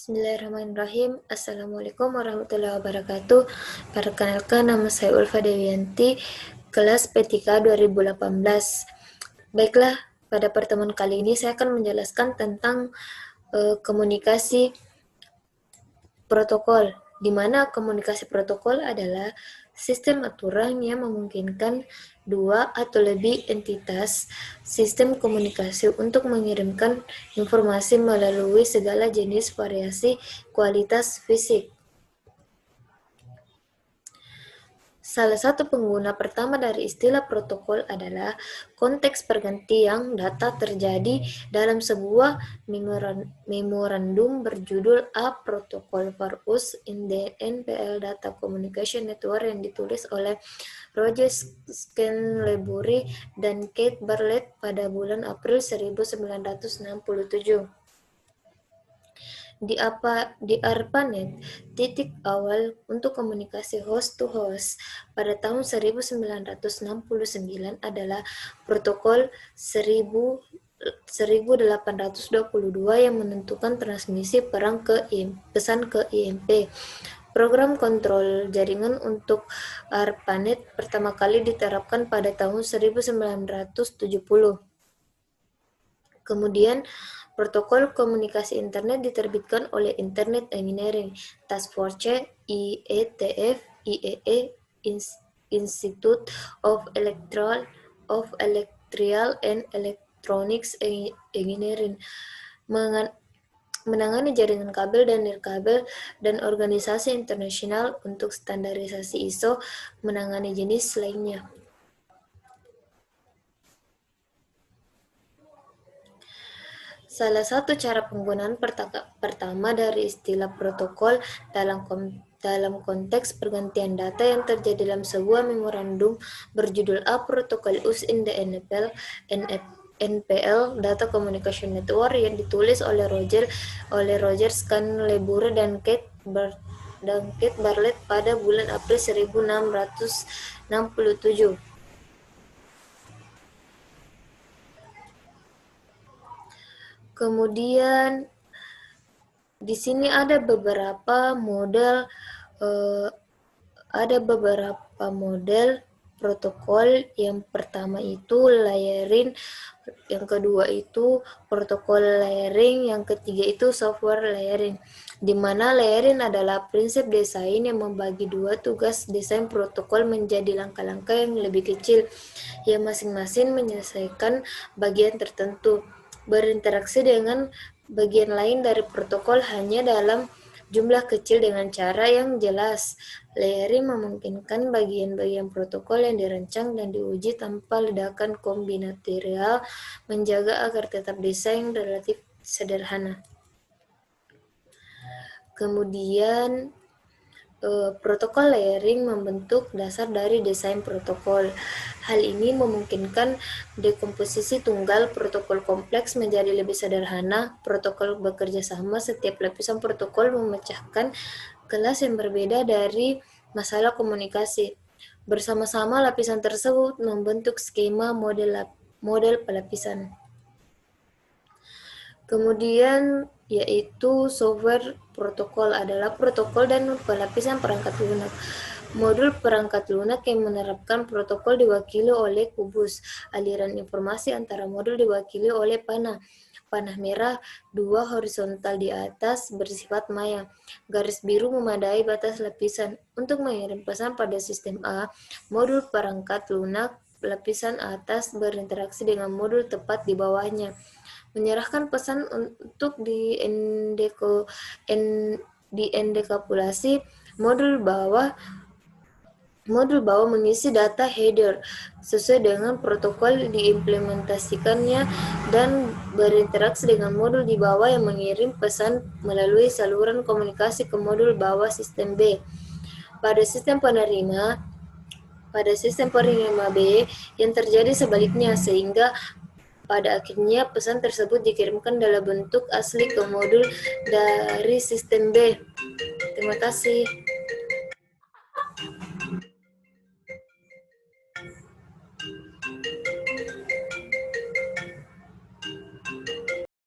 Bismillahirrahmanirrahim. Assalamualaikum warahmatullahi wabarakatuh. Perkenalkan, nama saya Ulfa Dewianti, kelas P3 2018. Baiklah, pada pertemuan kali ini saya akan menjelaskan tentang komunikasi protokol, di mana komunikasi protokol adalah sistem aturan yang memungkinkan dua atau lebih entitas sistem komunikasi untuk mengirimkan informasi melalui segala jenis variasi kualitas fisik. Salah satu pengguna pertama dari istilah protokol adalah konteks pergantian data terjadi dalam sebuah memorandum berjudul A Protocol for Use in the NPL Data Communication Network yang ditulis oleh Roger Scantlebury dan Kate Bartlett pada bulan April 1967. Di ARPANET, titik awal untuk komunikasi host-to-host pada tahun 1969 adalah protokol 1822 yang menentukan transmisi pesan ke IMP. Program kontrol jaringan untuk ARPANET pertama kali diterapkan pada tahun 1970. Kemudian, protokol komunikasi internet diterbitkan oleh Internet Engineering Task Force (IETF) IEE Institute of Electrical and Electronics Engineering menangani jaringan kabel dan nirkabel, dan organisasi internasional untuk standarisasi ISO menangani jenis lainnya. Salah satu cara penggunaan pertama dari istilah protokol dalam konteks pergantian data yang terjadi dalam sebuah memorandum berjudul A Protocol Use in the NPL Data Communication Network yang ditulis oleh Roger Scantlebury dan Kate Bartlett pada bulan April 1967. Kemudian di sini ada beberapa model protokol. Yang pertama itu layering, yang kedua itu protokol layering, yang ketiga itu software layering, di mana layering adalah prinsip desain yang membagi dua tugas desain protokol menjadi langkah-langkah yang lebih kecil, yang masing-masing menyelesaikan bagian tertentu, berinteraksi dengan bagian lain dari protokol hanya dalam jumlah kecil dengan cara yang jelas. Layering memungkinkan bagian-bagian protokol yang dirancang dan diuji tanpa ledakan kombinatorial, menjaga agar tetap desain relatif sederhana. Kemudian protokol layering membentuk dasar dari desain protokol. Hal ini memungkinkan dekomposisi tunggal protokol kompleks menjadi lebih sederhana. Protokol bekerja sama, setiap lapisan protokol memecahkan kelas yang berbeda dari masalah komunikasi. Bersama-sama lapisan tersebut membentuk skema model pelapisan. Kemudian yaitu software protokol adalah protokol dan pelapisan perangkat lunak. Modul perangkat lunak yang menerapkan protokol diwakili oleh kubus. Aliran informasi antara modul diwakili oleh panah merah, dua horizontal di atas bersifat maya. Garis biru memadai batas lapisan. Untuk mengirim pesan pada sistem A, modul perangkat lunak lapisan atas berinteraksi dengan modul tepat di bawahnya, menyerahkan pesan untuk diendekapsulasi. Modul bawah mengisi data header sesuai dengan protokol diimplementasikannya dan berinteraksi dengan modul di bawah yang mengirim pesan melalui saluran komunikasi ke modul bawah sistem B. Pada sistem penerima B yang terjadi sebaliknya, sehingga pada akhirnya pesan tersebut dikirimkan dalam bentuk asli ke modul dari sistem B. Terima kasih.